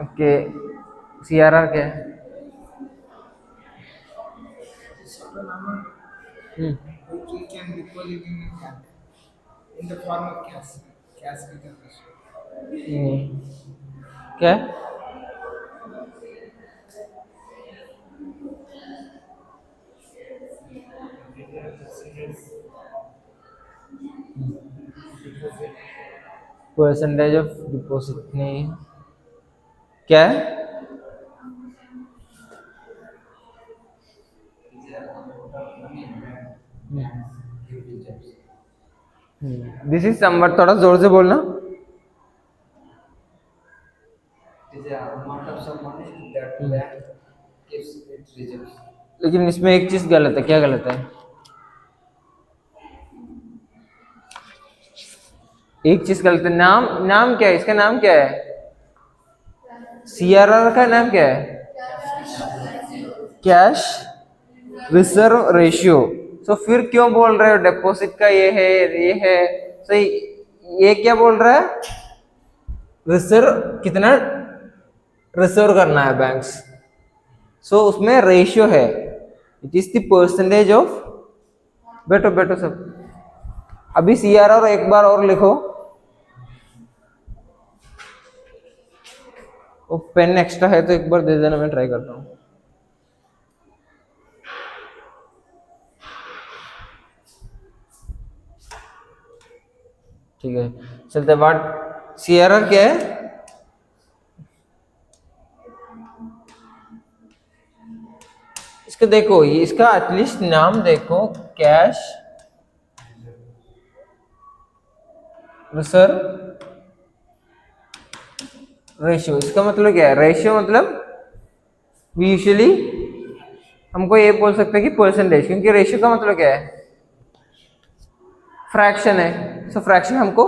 Okay, CRR क्या है? हम्म, which we can deposit in a bank in the form of cash return ratio. क्या है? Percentage of deposit नहीं, क्या है? दिस इज समवट, थोड़ा जोर से बोलना। लेकिन इसमें एक चीज गलत है, क्या गलत है? एक चीज गलत है, नाम नाम क्या है इसका? नाम क्या है? सीआरआर का नाम क्या है? Cash reserve ratio. सो फिर क्यों बोल रहे हो डिपॉजिट का ये है सही? ये क्या बोल रहा है? रिजर्व कितना रिजर्व करना है बैंक्स। सो उसमें रेशियो है, it is the percentage of. बैठो बैठो सब, अभी सीआरआर एक बार और लिखो। वो पेन एक्स्ट्रा है तो एक बार दे देना, मैं ट्राई करता हूँ। ठीक है, चलते। व्हाट सीआरआर क्या है? इसका देखो, ये इसका एटलीस्ट नाम देखो, कैश रिजर्व रेशियो। इसका मतलब क्या है? रेशियो मतलब वी यूजुअली हमको ये बोल सकते हैं कि परसेंटेज, क्योंकि रेशियो का मतलब क्या है? फ्रैक्शन है। सो फ्रैक्शन हमको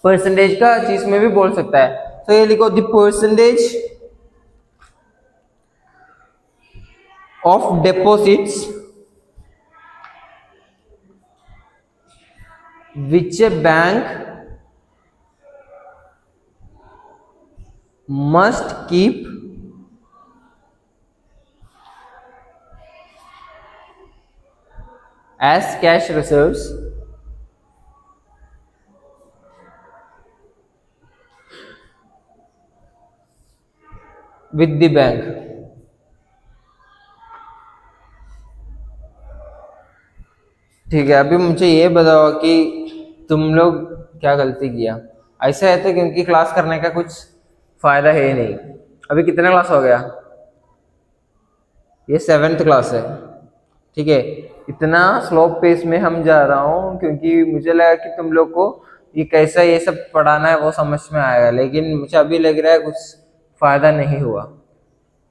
परसेंटेज का चीज में भी बोल सकता है। तो ये लिखो, the percentage of deposits which A bank must keep as cash reserves with the bank। ठीक है, अभी मुझे ये बताओ कि तुम लोग क्या गलती किया? ऐसा है तो क्योंकि क्लास करने का कुछ फायदा है ही नहीं। अभी कितना क्लास हो गया? ये 7th क्लास है, ठीक है। इतना स्लो पेस में हम जा रहा हूँ क्योंकि मुझे लगा कि तुम लोग को ये कैसा ये सब पढ़ाना है वो समझ में आएगा, लेकिन मुझे अभी लग रहा है कुछ फायदा नहीं हुआ।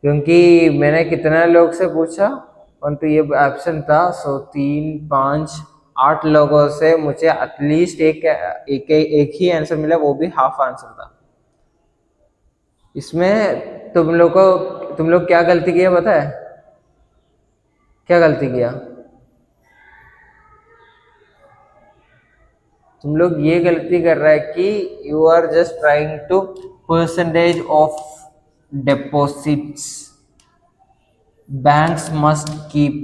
क्योंकि मैंने कितने लोग से पूछा, परंतु ये एब्सेंट था। सो 3 5 8 लोगों से मुझे एटलीस्ट एक ही आंसर मिला, वो भी हाफ आंसर था। इसमें तुम लोग क्या गलती किया पता है? क्या गलती किया तुम लोग? ये गलती कर रहा है कि you are just trying to percentage of deposits banks must keep,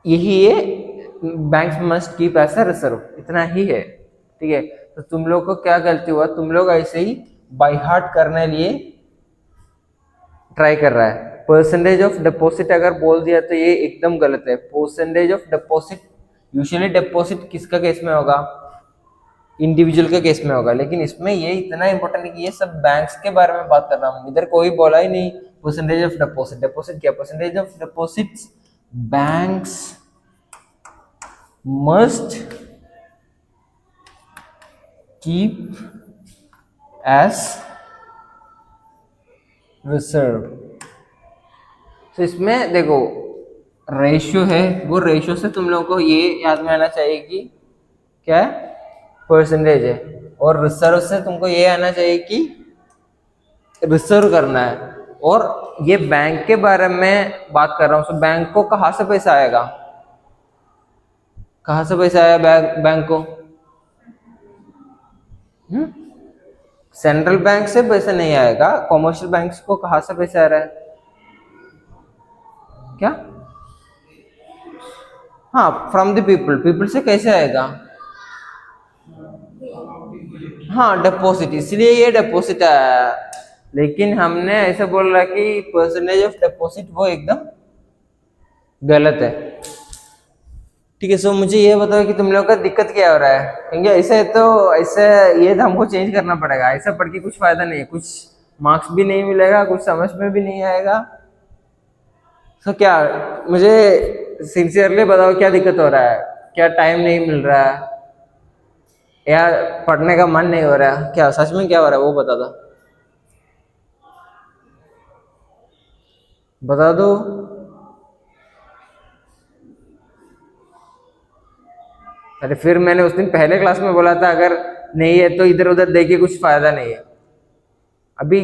यही है, बैंक्स मस्ट कीप ऐसा रिजर्व, इतना ही है, ठीक है। तो तुम लोग को क्या गलती हुआ? तुम लोग ऐसे ही बाय हार्ट करने लिए ट्राई कर रहा है। परसेंटेज ऑफ डिपॉजिट अगर बोल दिया तो ये एकदम गलत है। Percentage of deposit usually deposit किसका केस में होगा? इंडिविजुअल के केस में होगा, लेकिन इसमें ये इतना इंपॉर्टेंट है कि ये सब बैंक्स के बारे में बात कर रहा हूँ। इधर कोई बोला ही नहीं परसेंटेज ऑफ डिपॉजिट। डिपॉजिट क्या? Percentage of deposits banks must keep as reserve. तो इसमें देखो, रेशियो है, वो रेशियो से तुम लोगों को ये याद में आना चाहिए कि क्या है? परसेंटेज है। और रिजर्व से तुमको ये आना चाहिए कि रिजर्व करना है। और ये बैंक के बारे में बात कर रहा हूँ। तो बैंक को कहाँ से पैसा आएगा? कहाँ से पैसा आया बैंक को? सेंट्रल बैंक से पैसा नहीं आएगा, कॉमर्शियल बैंक्स को कहाँ से पैसा आ रहा है? क्या? हाँ, फ्रॉम द पीपल, पीपल से कैसे आएगा? हाँ, डिपॉजिट, इसलिए ये डिपॉजिट आया। लेकिन हमने ऐसा बोल रहा कि परसेंटेज ऑफ डिपॉजिट वो एकदम गलत है। ठीक है, सो मुझे ये बताओ कि तुम लोग का दिक्कत क्या हो रहा है, क्योंकि ऐसे तो ऐसे ये तो हमको चेंज करना पड़ेगा। ऐसा पढ़ के कुछ फायदा नहीं है, कुछ मार्क्स भी नहीं मिलेगा, कुछ समझ में भी नहीं आएगा। तो क्या, मुझे सिंसियरली बताओ क्या दिक्कत हो रहा है? क्या टाइम नहीं मिल रहा है या पढ़ने का मन नहीं हो रहा है? क्या सच में क्या हो रहा है वो बता दो, बता दो। अरे फिर मैंने उस दिन पहले क्लास में बोला था अगर नहीं है तो इधर उधर देख के कुछ फायदा नहीं है। अभी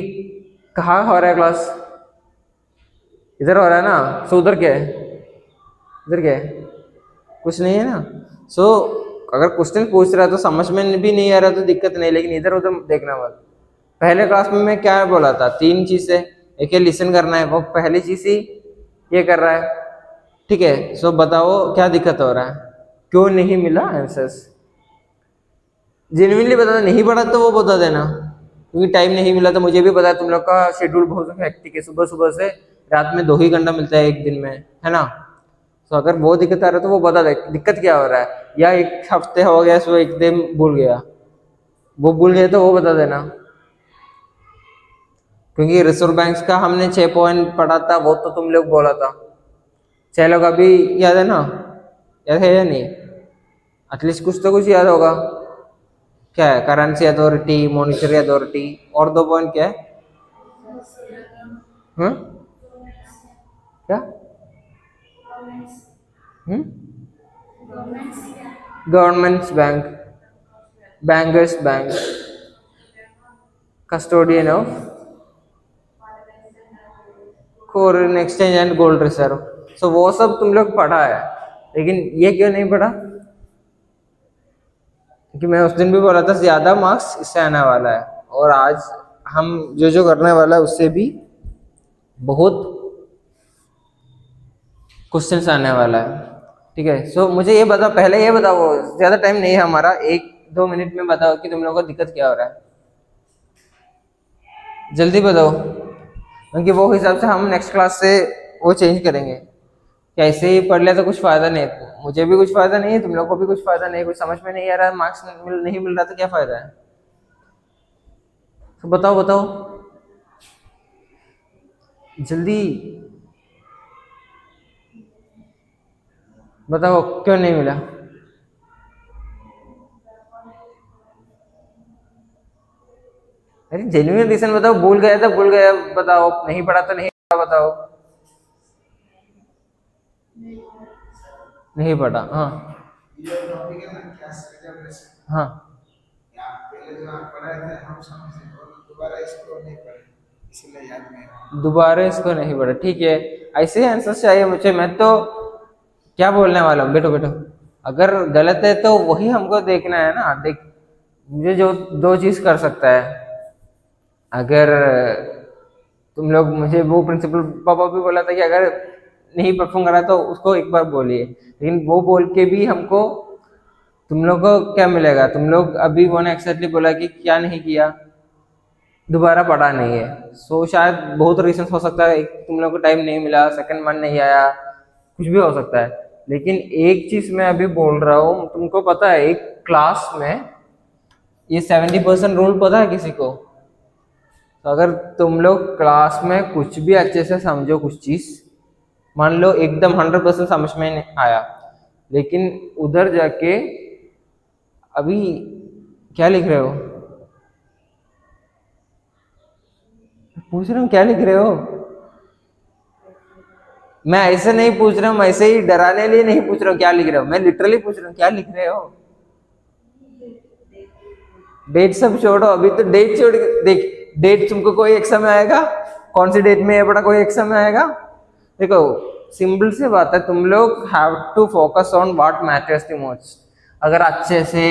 कहाँ हो रहा है क्लास? इधर हो रहा है ना? सो उधर क्या है? इधर क्या है? कुछ नहीं है ना? सो अगर क्वेश्चन पूछ रहा है तो समझ में भी नहीं आ रहा तो दिक्कत नहीं, लेकिन इधर उधर देखना मत। पहले क्लास में मैं क्या बोला था? 3 चीजें, एक है लिसन करना है, वो पहली चीज ही ये कर रहा है। ठीक है, सो बताओ क्या दिक्कत हो रहा है, क्यों नहीं मिला आंसर्स? जेन्युइनली बता दो, नहीं पढ़ा तो वो बता देना, क्योंकि टाइम नहीं मिला तो मुझे भी पता है तुम लोग का शेड्यूल बहुत हेक्टिक है, सुबह सुबह से रात में 2 ही घंटा मिलता है एक दिन में, है ना? तो अगर वो दिक्कत आ रहा है तो वो बता दे दिक्कत क्या हो रहा है, या एक हफ्ते हो गया सो एक दिन भूल गया, वो भूल गए तो वो बता देना। क्योंकि रिजर्व बैंक्स का हमने 6 पॉइंट पढ़ा था, वो तो तुम लोग बोला था। 6 लोग अभी याद है ना? याद है या नहीं? एटलीस्ट कुछ तो कुछ याद होगा। क्या है? करेंसी अथॉरिटी, मॉनिटरी अथॉरिटी, और 2 पॉइंट क्या है? हम्म? क्या? Government's bank, bankers bank, custodian of foreign exchange and gold reserve. So वो सब तुम लोग पढ़ा है, लेकिन ये क्यों नहीं पढ़ा? क्योंकि मैं उस दिन भी बोला था ज्यादा मार्क्स इससे आने वाला है, और आज हम जो जो करने वाला है उससे भी बहुत क्वेश्चंस आने वाला है। ठीक है, सो मुझे ये बताओ, पहले ये बताओ, ज्यादा टाइम नहीं है हमारा, 1-2 मिनट में बताओ कि तुम लोगों को दिक्कत क्या हो रहा है, जल्दी बताओ, क्योंकि वो हिसाब से हम नेक्स्ट क्लास से वो चेंज करेंगे। क्या ऐसे ही पढ़ लिया तो कुछ फायदा नहीं है, मुझे भी कुछ फायदा नहीं है, तुम लोग को भी कुछ फायदा नहीं है, कुछ समझ में नहीं आ रहा है, मार्क्स नहीं मिल रहा तो क्या फायदा है? तो बताओ बताओ जल्दी बताओ, क्यों नहीं मिला? अरे जेन्युइन रीजन बताओ, भूल गया तो भूल गया बताओ, नहीं पढ़ा तो नहीं पढ़ा बताओ। नहीं पढ़ा, हाँ। ये टॉपिक है ना कैश रिजर्वेशन। हाँ, या पहले जो आप पढ़ाए थे हम समझे, और दोबारा इसको नहीं पढ़े, इसलिए याद नहीं रहा। दोबारा इसको नहीं पढ़ा, ठीक है। ऐसे ही आंसर चाहिए मुझे, मैं तो क्या बोलने वाला हूँ, बैठो बैठो। अगर गलत है तो वही हमको देखना है ना, देख मुझे जो 2 चीज कर सकता है, अगर तुम लोग मुझे वो प्रिंसिपल पापा भी बोला था कि अगर नहीं परफॉर्म करा तो उसको एक बार बोलिए, लेकिन वो बोल के भी हमको तुम लोग को क्या मिलेगा? तुम लोग अभी वो ने एक्सैक्टली बोला कि क्या नहीं किया, दोबारा पढ़ा नहीं है। सो शायद बहुत रीजन हो सकता है, एक तुम लोग को टाइम नहीं मिला, सेकंड मन नहीं आया, कुछ भी हो सकता है। लेकिन एक चीज मैं अभी बोल रहा हूँ, तुमको पता है एक क्लास में ये 70% रूल पता है किसी को? तो अगर तुम लोग क्लास में कुछ भी अच्छे से समझो, कुछ चीज मान लो एकदम 100% समझ में नहीं आया, लेकिन उधर जाके अभी क्या लिख रहे हो? पूछ रहा हूँ क्या लिख रहे हो? मैं ऐसे नहीं पूछ रहा हूँ, ऐसे ही डराने लिए नहीं पूछ रहा हूँ क्या लिख रहे हो, मैं लिटरली पूछ रहा हूँ क्या लिख रहे हो? डेट सब छोड़ो, अभी तो डेट छोड़ के देख, डेट तुमको कोई एग्जाम में आएगा? कौन सी डेट में ये बड़ा कोई एग्जाम में आएगा? देखो सिंपल सी बात है, तुम लोग have to focus on what matters the most. अगर अच्छे से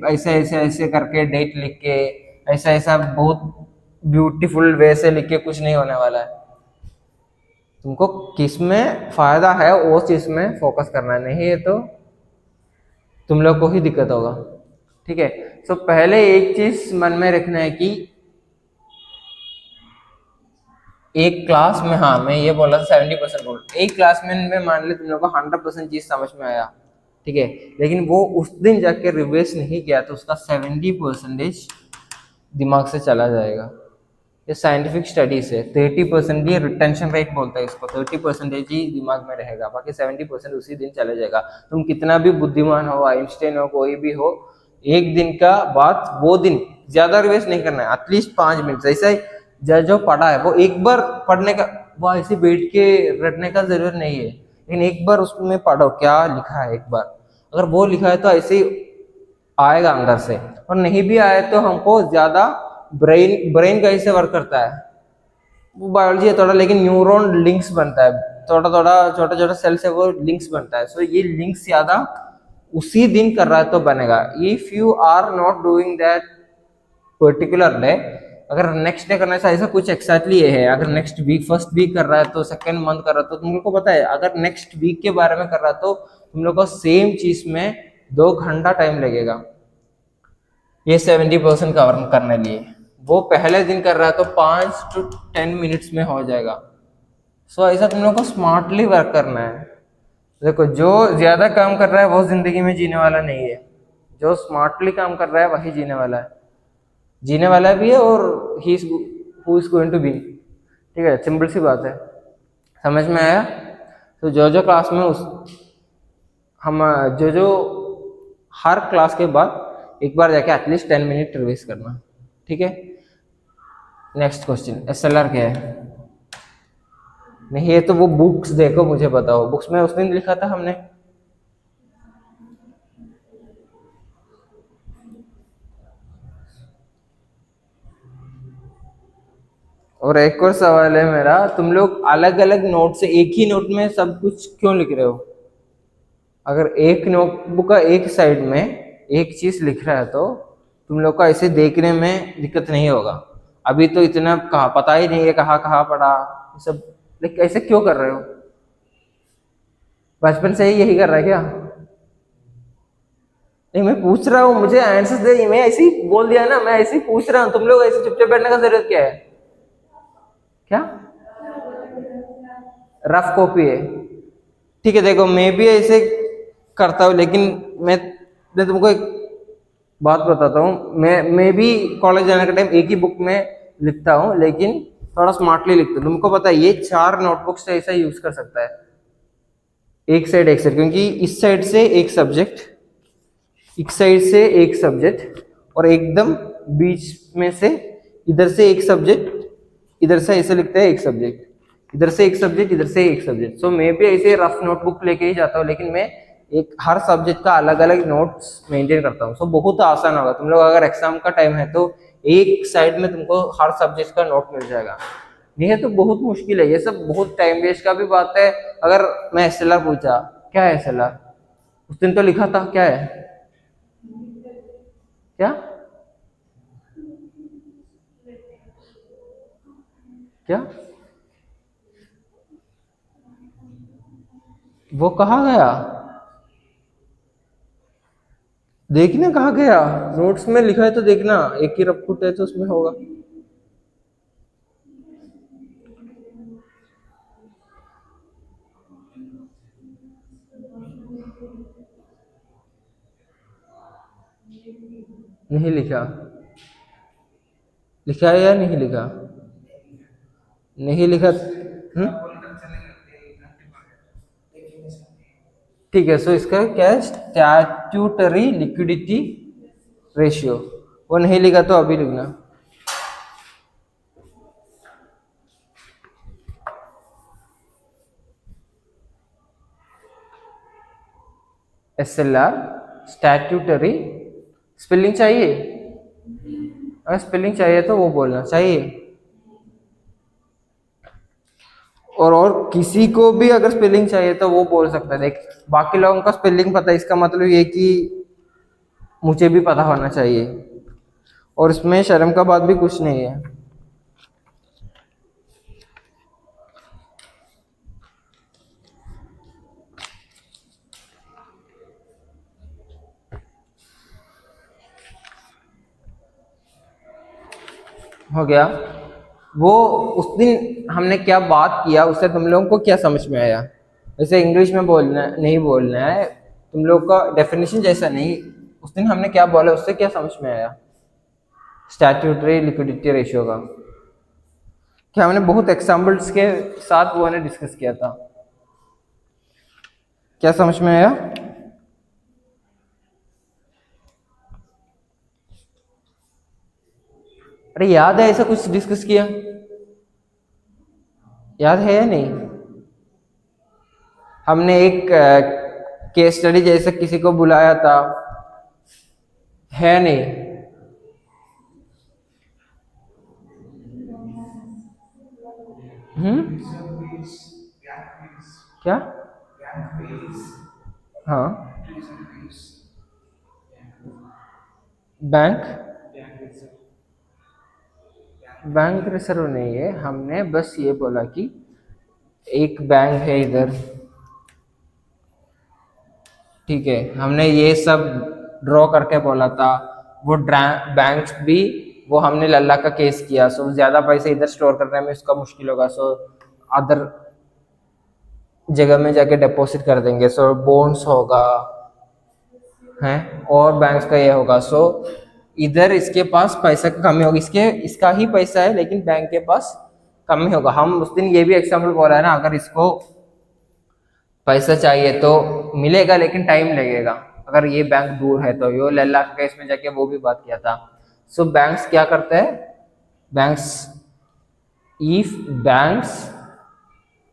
ऐसे ऐसे ऐसे करके डेट लिख के ऐसा ऐसा बहुत ब्यूटीफुल वे से लिख के कुछ नहीं होने वाला है। तुमको किस में फायदा है वो चीज में फोकस करना है, नहीं है तो तुम लोग को ही दिक्कत होगा। ठीक है, तो पहले एक चीज मन में रखना है कि एक क्लास में, हाँ मैं ये बोल रहा था 70% बोल, एक क्लास में मान ली तुम लोग को 100% चीज समझ में आया, ठीक है, लेकिन वो उस दिन जाके रिवाइज नहीं किया तो उसका 70% दिमाग से चला जाएगा। ये साइंटिफिक स्टडीज है। 30% ये रिटेंशन रेट बोलता है इसको, 30% ही दिमाग में रहेगा, बाकी 70% उसी दिन चला जाएगा। तुम कितना भी बुद्धिमान हो, आइंस्टाइन हो, कोई भी हो, एक दिन का बाद वो दिन ज्यादा रिवाइज नहीं करना है, एटलीस्ट 5 मिनट ऐसा ही जो पढ़ा है वो एक बार पढ़ने का, वो ऐसे बैठ के रटने का जरूरत नहीं है, लेकिन एक बार उसमें पढ़ो क्या लिखा है। एक बार अगर वो लिखा है तो ऐसे ही आएगा अंदर से, और नहीं भी आए तो हमको ज्यादा ब्रेन ब्रेन कैसे वर्क करता है वो बायोलॉजी है थोड़ा, लेकिन न्यूरॉन लिंक्स बनता है, थोड़ा थोड़ा छोटा छोटा सेल से वो लिंक्स बनता है। सो ये लिंक्स ज्यादा उसी दिन कर रहा है तो बनेगा। If you are not doing that particular day, अगर नेक्स्ट डे करना है ऐसा कुछ एक्सैक्टली ये है, अगर नेक्स्ट वीक फर्स्ट वीक कर रहा है तो सेकंड मंथ कर रहा है तो तुम लोग को पता है, अगर नेक्स्ट वीक के बारे में कर रहा है तो तुम लोग को सेम चीज में 2 घंटा टाइम लगेगा ये 70% कवर करने लिए। वो पहले दिन कर रहा है तो 5 to 10 मिनट्स में हो जाएगा। सो ऐसा तुम लोग को स्मार्टली वर्क करना है। देखो जो ज्यादा काम कर रहा है वो जिंदगी में जीने वाला नहीं है, जो स्मार्टली काम कर रहा है वही जीने वाला है, जीने वाला भी है और he is who is going to be. ठीक है, सिंपल सी बात है, समझ में आया। तो जो जो क्लास में उस हम जो हर क्लास के बाद एक बार जाके एटलीस्ट 10 मिनट रिवाइज करना। ठीक है, नेक्स्ट क्वेश्चन, एसएलआर क्या है? नहीं है तो वो बुक्स देखो, मुझे बताओ बुक्स में उस दिन लिखा था हमने। और एक और सवाल है मेरा, तुम लोग अलग अलग नोट से एक ही नोट में सब कुछ क्यों लिख रहे हो? अगर एक नोटबुक का एक साइड में एक चीज लिख रहा है तो तुम लोग को ऐसे देखने में दिक्कत नहीं होगा। अभी तो इतना कहा पता ही नहीं है कहाँ कहाँ पढ़ा ये सब, लेकिन ऐसे क्यों कर रहे हो? बचपन से ही यही कर रहा है क्या? नहीं मैं पूछ रहा हूँ, मुझे आंसर दे। मैं ऐसे ही बोल दिया ना, मैं ऐसे ही पूछ रहा हूँ, तुम लोग ऐसे चुपचाप बैठने का जरूरत क्या है? क्या रफ कॉपी है? ठीक है, देखो मैं भी ऐसे करता हूँ, लेकिन मैं तुमको एक बात बताता हूँ, मैं भी कॉलेज जाने के टाइम एक ही बुक में लिखता हूँ, लेकिन थोड़ा स्मार्टली लिखता हूँ। तुमको पता है ये 4 नोटबुक्स से ऐसा यूज कर सकता है, एक साइड, क्योंकि इस साइड से एक सब्जेक्ट, इस साइड से एक सब्जेक्ट, और एकदम बीच में से इधर से एक सब्जेक्ट, इधर से ऐसे लिखते हैं एक सब्जेक्ट, इधर से एक सब्जेक्ट, इधर से एक सब्जेक्ट। सो मैं भी ऐसे रफ नोटबुक लेके ही जाता हूँ, लेकिन मैं एक हर सब्जेक्ट का अलग अलग नोट्स मेंटेन करता हूँ। सो बहुत आसान होगा, तुम लोग अगर एग्जाम का टाइम है तो एक साइड में तुमको हर सब्जेक्ट का नोट मिल जाएगा। ये तो बहुत मुश्किल है, ये सब बहुत टाइम वेस्ट का भी बात है। अगर मैं एसएलआर पूछा, क्या है एसएलआर? उस दिन तो लिखा था, क्या है? क्या क्या वो कहाँ गया? देखना कहाँ गया? नोट्स में लिखा है तो देखना, एक ही रफ फुट है तो उसमें होगा। नहीं लिखा? लिखा है या नहीं लिखा? नहीं लिखा। बोलकर चलेंगे, 1 घंटे बाद definition। ठीक है, सो इसका क्या है? Statutory liquidity ratio. वो नहीं लिखा तो अभी लिखना। एसएलआर स्टैट्यूटरी, स्पेलिंग चाहिए? अगर स्पेलिंग चाहिए तो वो बोलना चाहिए। और किसी को भी अगर स्पेलिंग चाहिए तो वो बोल सकता है। देख बाकी लोगों का स्पेलिंग पता है, इसका मतलब ये कि मुझे भी पता होना चाहिए, और इसमें शर्म का बात भी कुछ नहीं है। हो गया। वो उस दिन हमने क्या बात किया उससे तुम लोगों को क्या समझ में आया? वैसे इंग्लिश में बोलना नहीं, बोलना है तुम लोग का डेफिनेशन जैसा नहीं। उस दिन हमने क्या बोला उससे क्या समझ में आया स्टैट्यूटरी लिक्विडिटी रेशियो का? क्या हमने बहुत एग्जाम्पल्स के साथ वो ने डिस्कस किया था? क्या समझ में आया? अरे याद है ऐसा कुछ डिस्कस किया? याद है या नहीं? हमने एक केस स्टडी जैसे किसी को बुलाया था, है नहीं? क्या? हाँ, बैंक बैंक रिजर्व नहीं है। हमने बस ये बोला कि एक बैंक है इधर, ठीक है, हमने ये सब ड्रॉ करके बोला था। वो बैंक्स भी, वो हमने लल्ला का केस किया, सो ज्यादा पैसे इधर स्टोर करने में उसका मुश्किल होगा, सो अदर जगह में जाके डिपॉजिट कर देंगे, सो बॉन्ड्स होगा है, और बैंक्स का ये होगा। सो इधर इसके पास पैसा की कमी होगी, इसका ही पैसा है लेकिन बैंक के पास कमी होगा। हम उस दिन ये भी एग्जाम्पल बोला है ना, अगर इसको पैसा चाहिए तो मिलेगा लेकिन टाइम लगेगा, अगर ये बैंक दूर है तो। यो लल्ला के केस में जाके वो भी बात किया था। सो बैंक्स क्या करते हैं? Banks, if banks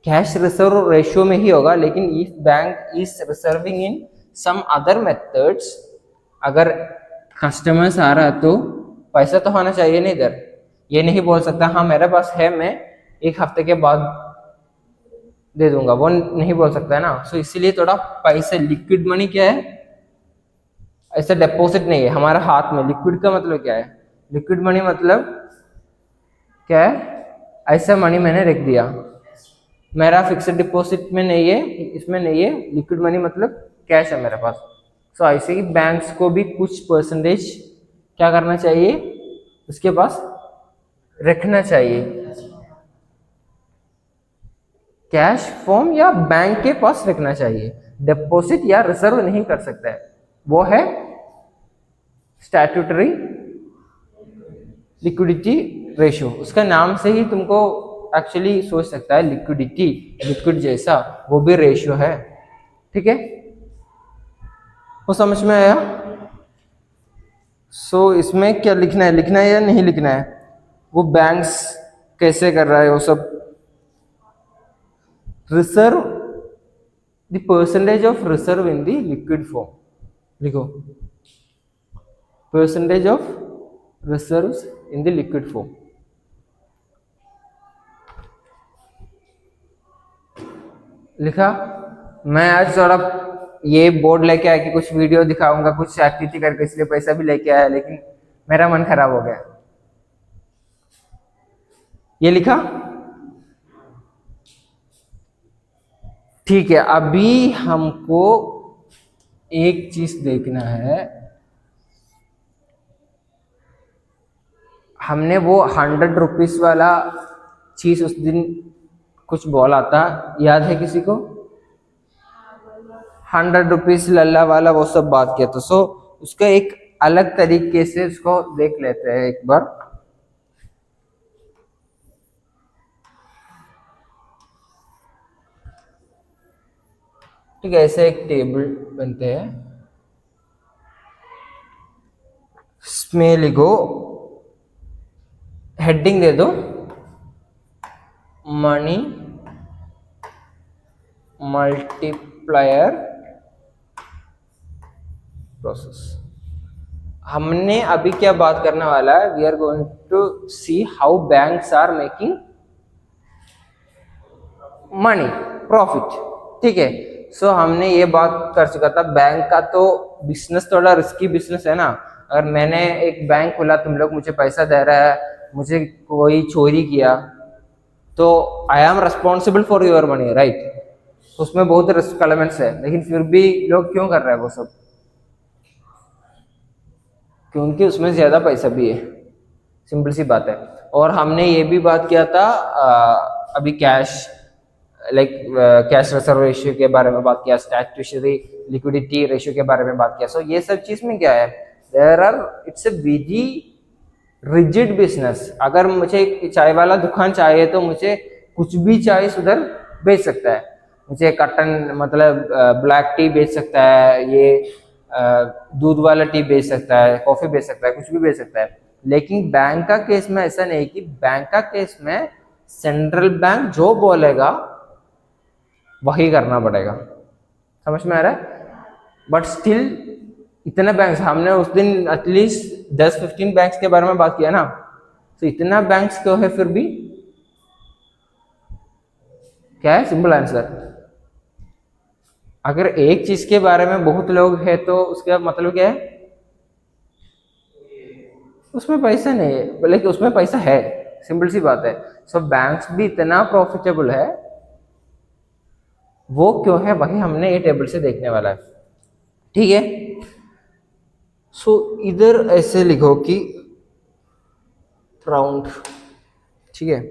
cash reserve ratio में ही होगा, लेकिन if bank is reserving in some other methods, अगर कस्टमर्स आ रहा तो पैसा तो होना चाहिए ना इधर। ये नहीं बोल सकता हाँ मेरे पास है, मैं एक हफ्ते के बाद दे दूंगा, वो नहीं बोल सकता है ना। सो इसीलिए थोड़ा पैसे, लिक्विड मनी क्या है? ऐसा डिपॉजिट नहीं है हमारा हाथ में। लिक्विड का मतलब क्या है? लिक्विड मनी मतलब क्या है? ऐसा मनी मैंने रख दिया, मेरा फिक्स्ड डिपॉजिट में नहीं है, इसमें नहीं है। लिक्विड मनी मतलब कैश है मेरे पास। सो ऐसे ही बैंक्स को भी कुछ परसेंटेज क्या करना चाहिए? उसके पास रखना चाहिए, कैश फॉर्म या बैंक के पास रखना चाहिए। डिपॉजिट या रिजर्व नहीं कर सकता है, वो है स्टैट्यूटरी लिक्विडिटी रेशियो। उसका नाम से ही तुमको एक्चुअली सोच सकता है, लिक्विडिटी, लिक्विड जैसा, वो भी रेशियो है, ठीक है? वो समझ में आया? सो इसमें क्या लिखना है, लिखना है या नहीं लिखना है? वो बैंक्स कैसे कर रहा है वो सब। Reserve, the percentage of reserve in the liquid form, लिखो percentage of reserves in the liquid form. लिखा? मैं आज थोड़ा ये बोर्ड लेके आया कि कुछ वीडियो दिखाऊंगा, कुछ एक्टिविटी करके, इसलिए पैसा भी लेके आया, लेकिन मेरा मन खराब हो गया। ये लिखा? ठीक है, अभी हमको एक चीज देखना है। हमने वो 100 रुपीज वाला चीज उस दिन कुछ बोला था, याद है किसी को? 100 रुपीज लल्ला वाला वो सब बात किया था। सो उसका एक अलग तरीके से उसको देख लेते हैं एक बार। ठीक है, ऐसे एक टेबल बनते हैं, इसमें लिखो, हेडिंग दे दो मनी मल्टीप्लायर प्रोसेस। हमने अभी क्या बात करने वाला है? We are going to see how banks are making money, profit, ठीक है? सो हमने ये बात कर चुका था, बैंक का तो बिजनेस थोड़ा रिस्की बिजनेस है ना। अगर मैंने एक बैंक खोला, तुम लोग मुझे पैसा दे रहा है, मुझे कोई चोरी किया, तो I am responsible for your money, right. उसमें बहुत रिस्क एलिमेंट्स है, लेकिन फिर भी लोग क्यों कर रहे हैं वो सब? क्योंकि उसमें ज्यादा पैसा भी है, सिंपल सी बात है। और हमने ये भी बात किया था अभी cash, like cash reserve ratio के बारे में बात किया, स्टैट्यूटरी लिक्विडिटी रेशियो के बारे में बात किया। सो ये सब चीज में क्या है, there are, it's a very rigid business. अगर मुझे चाय वाला दुकान चाहिए तो मुझे कुछ भी चाय उधर बेच सकता है, मुझे कटन मतलब ब्लैक टी बेच सकता है, ये दूध वाला टी बेच सकता है, कॉफी बेच सकता है, कुछ भी बेच सकता है। लेकिन बैंक का केस में ऐसा नहीं, कि बैंक का केस में सेंट्रल बैंक जो बोलेगा वही करना पड़ेगा, समझ में आ रहा है। बट स्टिल इतने बैंक्स, हमने उस दिन एटलीस्ट 10-15 बैंक्स के बारे में बात किया ना, तो इतना बैंक्स क्यों है फिर भी? क्या है सिंपल आंसर? अगर एक चीज के बारे में बहुत लोग है तो उसका मतलब क्या है? उसमें पैसा नहीं है, लेकिन उसमें पैसा है, सिंपल सी बात है। सो बैंक्स भी इतना प्रॉफिटेबल है, वो क्यों है वही हमने ये टेबल से देखने वाला है, ठीक है। सो इधर ऐसे लिखो कि राउंड, ठीक है,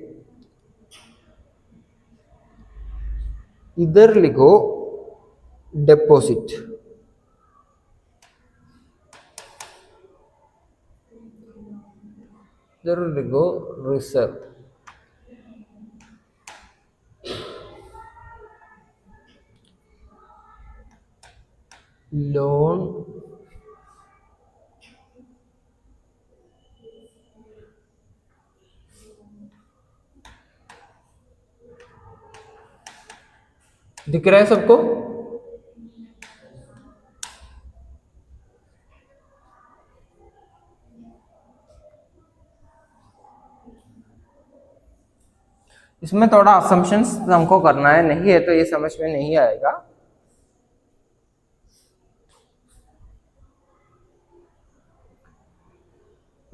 इधर लिखो डिपॉजिट, इधर लिखो रिजर्व, लोन, दिख रहा है सबको? इसमें थोड़ा असम्पशंस हमको करना है, नहीं है तो ये समझ में नहीं आएगा।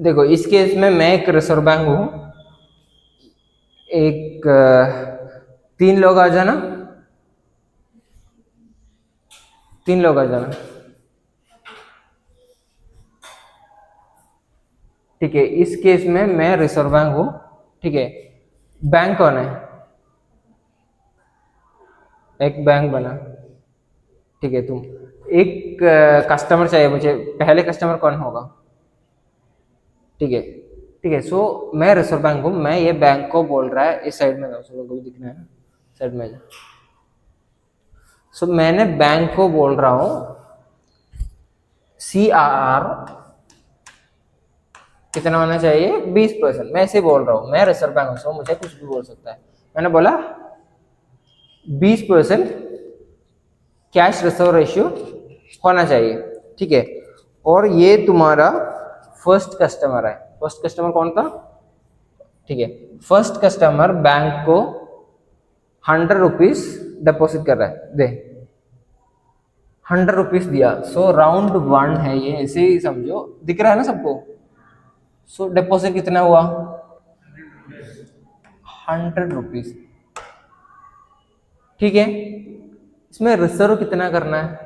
देखो इस केस में मैं एक रिजर्व बैंक हूं, एक 3 लोग आ जाना, 3 लोग आ जाना, ठीक है। इस केस में मैं रिजर्व बैंक हूं, ठीक है। बैंक कौन है? एक बैंक बना, ठीक है। तुम एक कस्टमर चाहिए मुझे, पहले कस्टमर कौन होगा? ठीक है, ठीक है। सो मैं रिजर्व बैंक हूं, मैं ये बैंक को बोल रहा है, इस साइड में जाओ, सब लोगों को दिखना है ना, साइड में जाओ। सो मैंने बैंक को बोल रहा हूं CRR कितना होना चाहिए? 20%। मैं ऐसे बोल रहा हूं, मैं रिजर्व बैंक हूं, मुझे कुछ भी बोल सकता है। मैंने बोला 20% कैश रिजर्व रेशियो होना चाहिए, ठीक है। और ये तुम्हारा फर्स्ट कस्टमर है। फर्स्ट कस्टमर कौन था? ठीक है, फर्स्ट कस्टमर बैंक को 100 रुपीज डिपॉजिट कर रहा है, दे 100 रुपीज दिया। सो राउंड 1 है ये, ऐसे ही समझो, दिख रहा है ना सबको। सो डिपॉजिट कितना हुआ? 100 रुपीज, ठीक है। इसमें रिजर्व कितना करना है?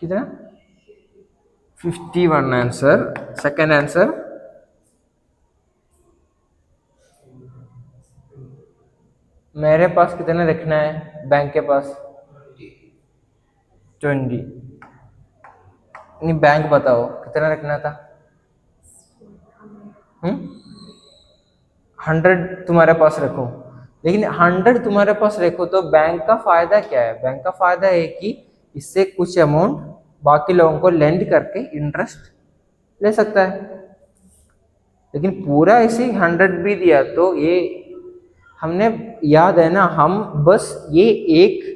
कितना? 51 आंसर। सेकंड आंसर मेरे पास कितना लिखना है? बैंक के पास 20। नहीं, बैंक बताओ कितना रखना था? 100 तुम्हारे पास रखो, लेकिन 100 तुम्हारे पास रखो तो बैंक का फायदा क्या है? बैंक का फायदा है कि इससे कुछ अमाउंट बाकी लोगों को लेंड करके इंटरेस्ट ले सकता है। लेकिन पूरा ऐसे 100 भी दिया तो ये हमने, याद है ना, हम बस ये एक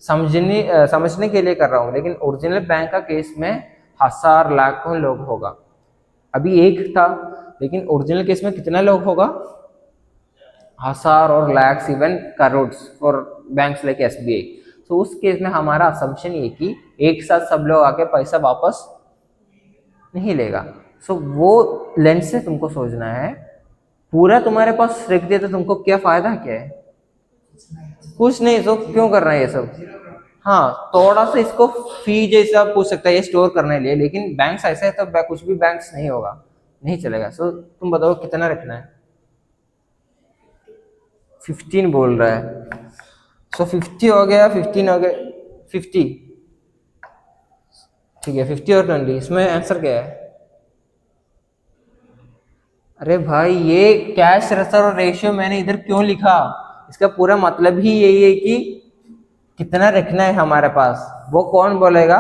समझने के लिए कर रहा हूँ, लेकिन ओरिजिनल बैंक का केस में 1000 लाखों लोग होगा। अभी एक था, लेकिन ओरिजिनल केस में कितना लोग होगा? 1000 और lakhs, even crore, for banks like SBI. तो उस केस में हमारा असम्पशन ये कि एक साथ सब लोग आके पैसा वापस नहीं लेगा। सो वो लेंस से तुमको सोचना है, पूरा तुम्हारे पास रख दिया तो तुमको क्या फायदा क्या है? कुछ नहीं। सो क्यों कर रहे हैं ये सब? हाँ, थोड़ा सा इसको फी जैसा पूछ सकता है ये स्टोर करने के लिए, लेकिन बैंक्स ऐसे है तो कुछ भी बैंक्स नहीं होगा, नहीं चलेगा। सो तुम बताओ कितना रखना है? 15 बोल रहा है। सो 50 हो गया, 15 हो गया, 50। ठीक है, 50 और 20, इसमें आंसर क्या है? अरे भाई, ये कैश रिजर्व रेशियो मैंने इधर क्यों लिखा? इसका पूरा मतलब ही यही है कि कितना रखना है हमारे पास। वो कौन बोलेगा?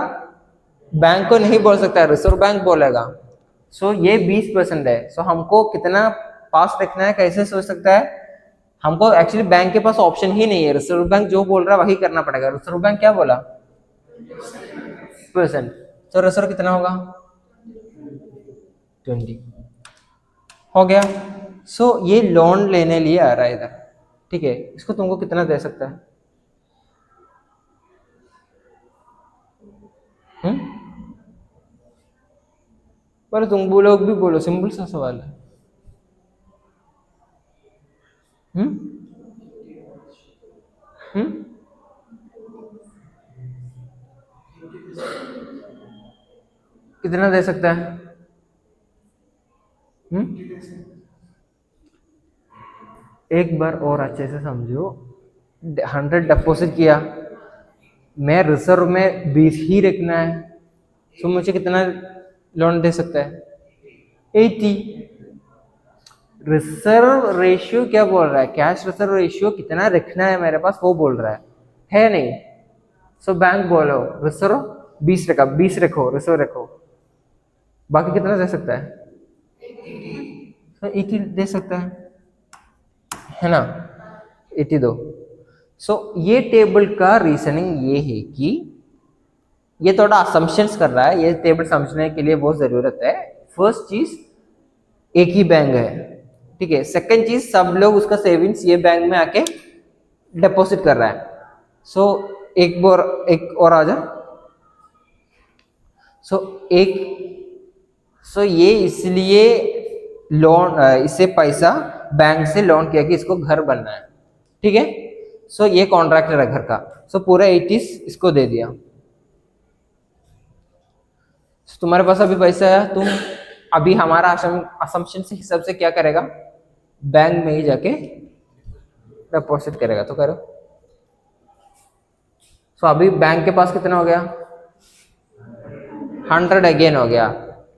बैंक को नहीं बोल सकता, रिजर्व बैंक बोलेगा। सो ये 20% है। सो हमको कितना पास रखना है कैसे सोच सकता है? हमको एक्चुअली बैंक के पास ऑप्शन ही नहीं है, रिजर्व बैंक जो बोल रहा है वही करना पड़ेगा। रिजर्व बैंक क्या बोला? परसेंट। तो रिजर्व कितना होगा? 20 हो गया। सो ये लोन लेने लिए आ रहा है इधर, ठीक है। इसको तुमको कितना दे सकता है? पर तुम बोलो भी बोलो, सिंपल सा सवाल है। हम्म हम्म कितना दे सकता है? एक बार और अच्छे से समझो। 100 डिपॉजिट किया, मैं रिजर्व में 20 ही रखना है, तो मुझे कितना लोन दे सकता है? 80। रिजर्व रेशियो क्या बोल रहा है? कैश रिजर्व रेशियो कितना रखना है मेरे पास वो बोल रहा है नहीं? सो बैंक बोलो रिजर्व 20 रखा, 20 रखो, रिजर्व रखो, बाकी कितना दे सकता है? तो 80 दे सकता है ना? 80 दो। सो ये टेबल का रीजनिंग ये है कि ये थोड़ा असम्पशंस कर रहा है, ये टेबल समझने के लिए बहुत जरूरत है। फर्स्ट चीज, एक ही बैंक है, ठीक है। सेकंड चीज, सब लोग उसका सेविंग्स ये बैंक में आके डिपॉजिट कर रहा है। सो एक और आ जा। सो एक सो ये इसलिए लोन, इससे पैसा बैंक से लोन किया कि इसको घर बनना है, ठीक है। सो ये कॉन्ट्रैक्टर है घर का। सो पूरा 80 इसको दे दिया। तुम्हारे पास अभी पैसा है, तुम अभी हमारा असम्पशन से हिसाब से क्या करेगा? बैंक में ही जाके डिपॉजिट करेगा। तो करो। सो अभी बैंक के पास कितना हो गया? 100 अगेन हो गया।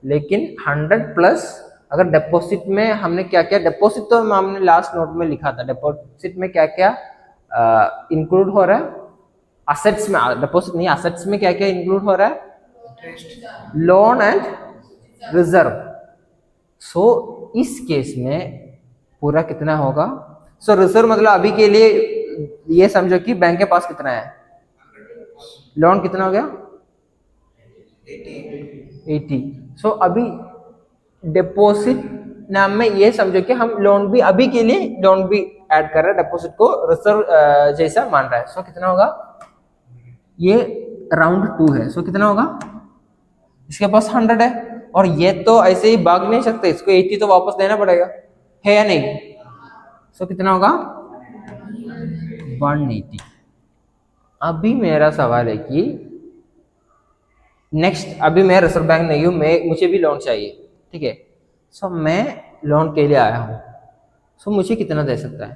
लेकिन 100 प्लस अगर डिपॉजिट में हमने क्या क्या, डिपॉजिट तो हमने लास्ट नोट में लिखा था, डिपॉजिट में क्या क्या इंक्लूड हो रहा है? असेट्स में, डिपॉजिट नहीं, असेट्स में क्या क्या इंक्लूड हो रहा है? Loan and reserve. सो इस केस में पूरा कितना होगा? सो रिजर्व मतलब अभी के लिए ये समझो कि बैंक के पास कितना है। लोन कितना हो गया? 80। सो अभी डिपॉजिट नाम में ये समझो कि हम लोन भी अभी के लिए लोन भी ऐड कर रहे हैं, डिपॉजिट को रिजर्व जैसा मान रहा है। सो कितना होगा? ये राउंड 2 है। सो कितना होगा? इसके पास 100 है और ये तो ऐसे ही भाग नहीं सकते, इसको 80 तो वापस देना पड़ेगा, है या नहीं? सो कितना होगा? 180। अभी मेरा सवाल है कि नेक्स्ट, अभी मैं रिजर्व बैंक नहीं हूं, मुझे भी लोन चाहिए, ठीक है। सो मैं लोन के लिए आया हूं। सो मुझे कितना दे सकता है?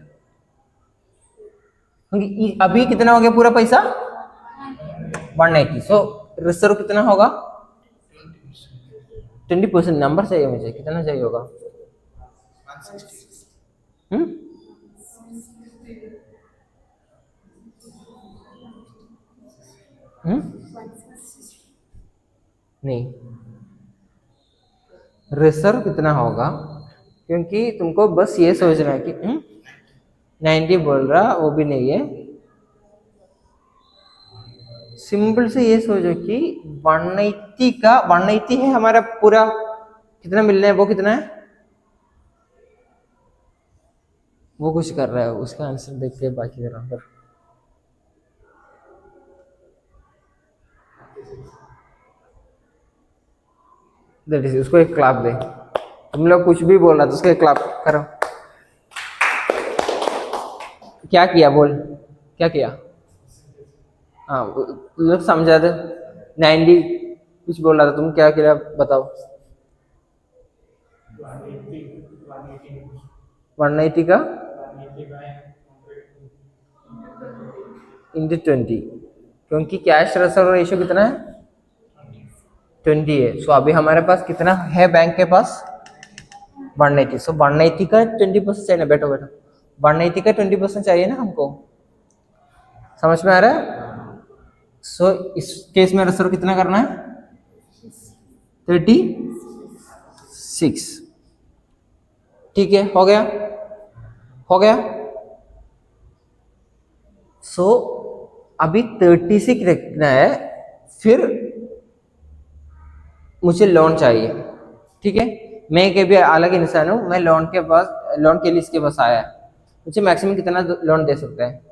क्योंकि अभी कितना हो गया पूरा पैसा? 180। सो रिजर्व कितना होगा? 20%। नंबर चाहिए मुझे, कितना चाहिए होगा? 160। हम्म नहीं, रिजर्व कितना होगा? क्योंकि तुमको बस ये सोचना है कि 90 बोल रहा, वो भी नहीं है। सिंपल से ये सोचो कि 180 का 180 है हमारा पूरा, कितना मिलना है? वो कितना है? वो कुछ कर रहा है, उसका आंसर देख के बाकी करा फिर। दैट इज, उसको एक क्लैप दे। तुम लोग कुछ भी बोल रहा था, उसको एक क्लैप करो। क्या किया बोल, क्या किया? हाँ लोग समझा दे। 90 कुछ बोल रहा था, तुम क्या किया बताओ? 180 का इंटू 20, क्योंकि कैश रिजर्व रेशियो कितना है? 20 है। सो अभी हमारे पास कितना है बैंक के पास? 180। सो 180 का 20% चाहिए ना, बैठो बैठो। 180 का 20% चाहिए ना हमको, समझ में आ रहा है? सो इस केस में रिजर्व कितना करना है? 36। ठीक है, हो गया, हो गया। सो अभी 36 रखना है, फिर मुझे लोन चाहिए। ठीक है, मैं एक भी अलग इंसान हूं, मैं लोन के पास, लोन के लिए इसके पास आया है। मुझे मैक्सिमम कितना लोन दे सकता है?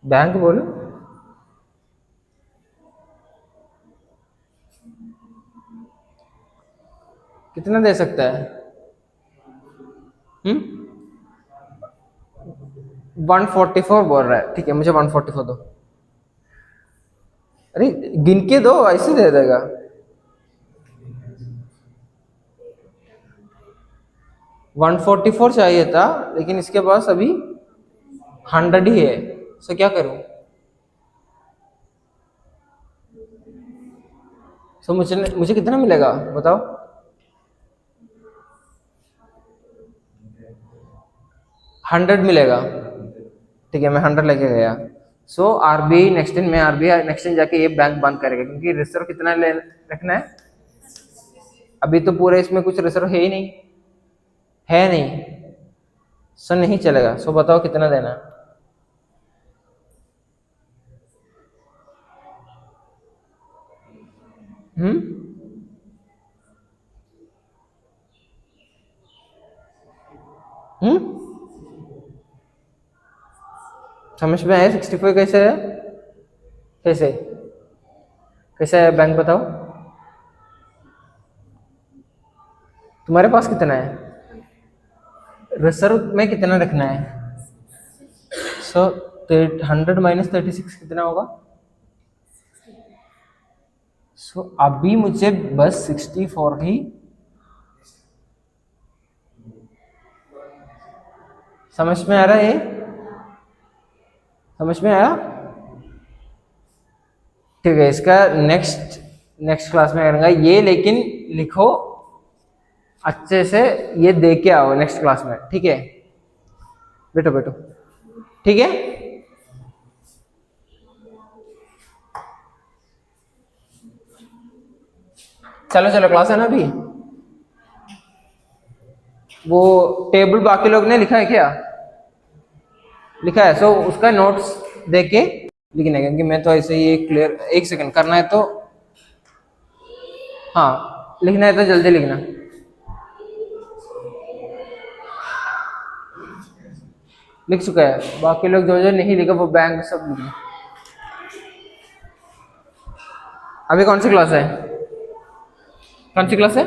बैंक बोलो। कितना दे सकता है? 144 बोल रहा है। ठीक है, मुझे 144 दो। अरे गिन के दो, ऐसे दे देगा। 144 चाहिए था, लेकिन इसके पास अभी 100 ही है। सो क्या करूं? सो मुझे मुझे कितना मिलेगा बताओ? 100 मिलेगा। ठीक है, मैं 100 लेके गया। सो आरबीआई नेक्स्ट दिन, मैं आरबीआई नेक्स्ट दिन जाके ये बैंक बंद करेगा, क्योंकि रिजर्व कितना ले रखना है? अभी तो पूरे इसमें कुछ रिजर्व है ही नहीं, है नहीं। सो नहीं चलेगा। सो बताओ कितना देना है? हम्म समझ में आया? 65 कैसे है? कैसे कैसे है बैंक बताओ? तुम्हारे पास कितना है रिजर्व में, कितना रखना है? सो 100 माइनस 36 कितना होगा? सो अभी मुझे बस 64 ही। समझ में आ रहा है? समझ में आया? ठीक है, इसका नेक्स्ट नेक्स्ट क्लास में करेंगे ये, लेकिन लिखो अच्छे से, ये दे के आओ नेक्स्ट क्लास में। ठीक है, बैठो बैठो। ठीक है, चलो चलो, क्लास है ना अभी। वो टेबल बाकी लोग ने लिखा है क्या? लिखा है। सो उसका नोट्स दे के लिखना है, क्योंकि मैं तो ऐसे ही क्लियर, एक सेकंड करना है तो। हाँ लिखना है तो जल्दी लिखना। लिख चुका है, बाकी लोग जो जो नहीं लिखा वो बैंक सब लिखना। अभी कौन सी क्लास है? कौन सी क्लास है?